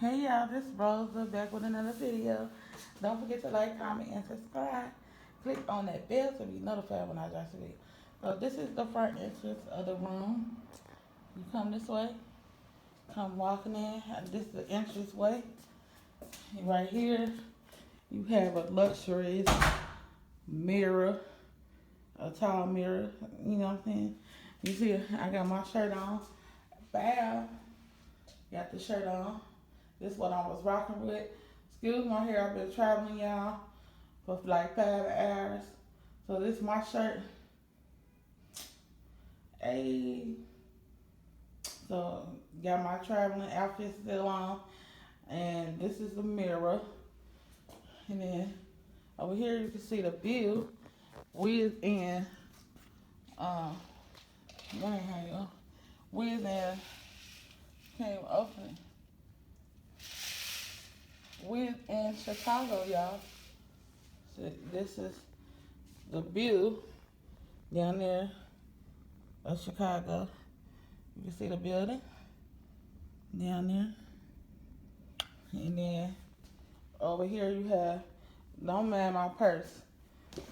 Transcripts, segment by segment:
Hey y'all, this is Rosa back with another video. Don't forget to like, comment, and subscribe. Click on that bell to be notified when I drop a video. So this is the front entrance of the room. You come this way, come walking in. This is the entrance way. Right here, you have a luxurious mirror, a tall mirror. You know what I'm saying? You see, I got my shirt on. Bow. Got the shirt on. This is what I was rocking with. Excuse my hair, I've been traveling, y'all, for like 5 hours. So this is my shirt. Hey. So got my traveling outfit still on. And this is the mirror. And then over here you can see the view. We in we in came open. We're in Chicago, y'all. So this is the view down there of Chicago. You can see the building down there. And then over here you have, don't mind my purse.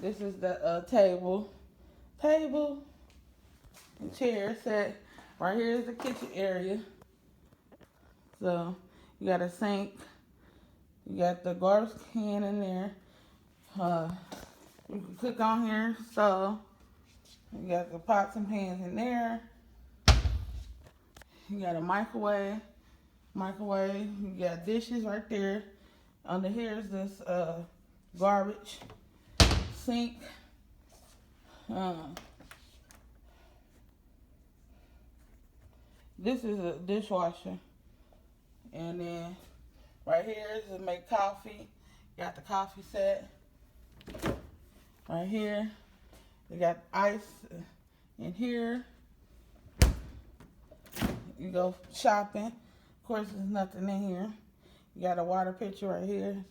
This is the table and chair set. Right here is the kitchen area. So you got a sink. You got the garbage can in there. You can cook on here. So you got the pots and pans in there. You got a microwave. You got dishes right there. Under here is this garbage sink. This is a dishwasher. And then right here is to make coffee. Got the coffee set. Right here. You got ice in here. You go shopping. Of course, there's nothing in here. You got a water pitcher right here.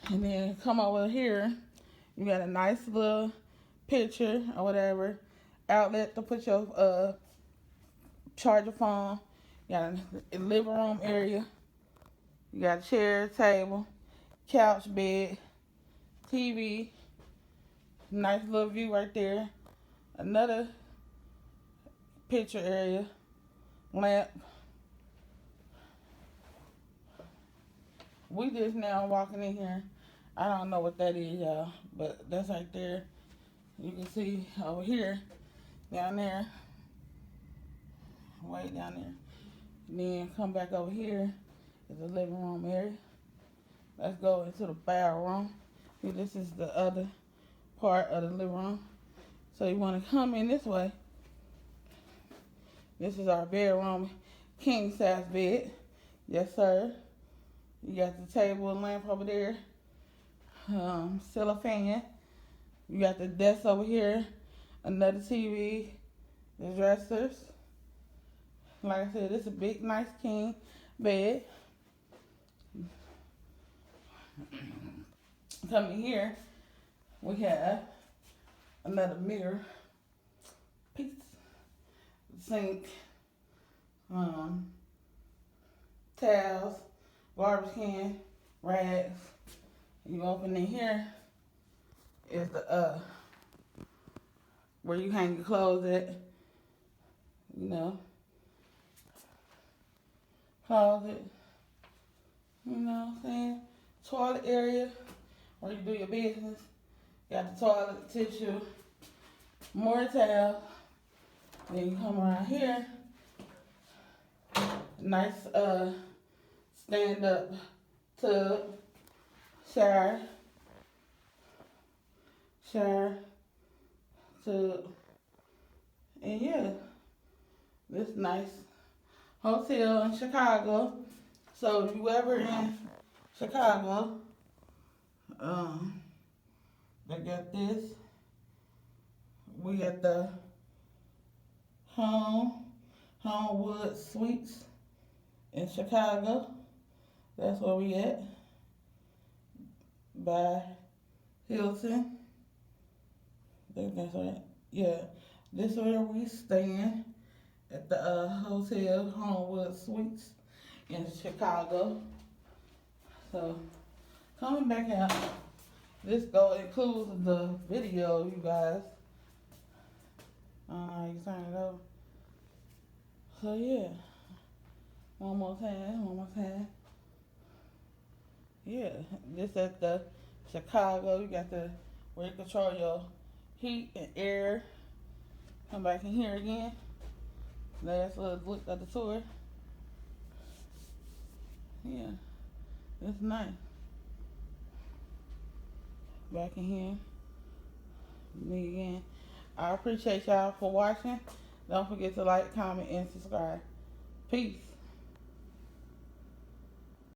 And then come over here. You got a nice little pitcher or whatever. Outlet to put your charger phone. You got a living room area. You got a chair, table, couch, bed, TV. Nice little view right there. Another picture area. Lamp. We just now walking in here. I don't know what that is, y'all, but that's right there. You can see over here, down there, way down there. And then come back over here is the living room area. Let's go into the bathroom. This is the other part of the living room. So you want to come in this way. This is our bedroom, king size bed. Yes, sir. You got the table and lamp over there. Still a fan. You got the desk over here. Another TV. The dressers. Like I said, this is a big, nice king bed. Coming here, we have another mirror piece. Sink. Towels. Garbage can, rags. You open in here is the where you hang your clothes at. You know, closet. You know what I'm saying? Toilet area where you do your business. Got the toilet, tissue, more towel. Then you come around here. Nice stand up tub, shower, tub, and yeah, this nice hotel in Chicago. So if you ever in Chicago, they got this. We got the Homewood Suites in Chicago. That's where we at. By Hilton. I think that's right. Yeah. This is where we staying at the hotel Homewood Suites in Chicago. So coming back out, this go includes the video, you guys. You turn it over. So yeah, one more time. Yeah, this at the Chicago. You got the where you control your heat and air. Come back in here again. Last little look at the tour. Yeah, it's nice. Back in here. Me again. I appreciate y'all for watching. Don't forget to like, comment, and subscribe. Peace.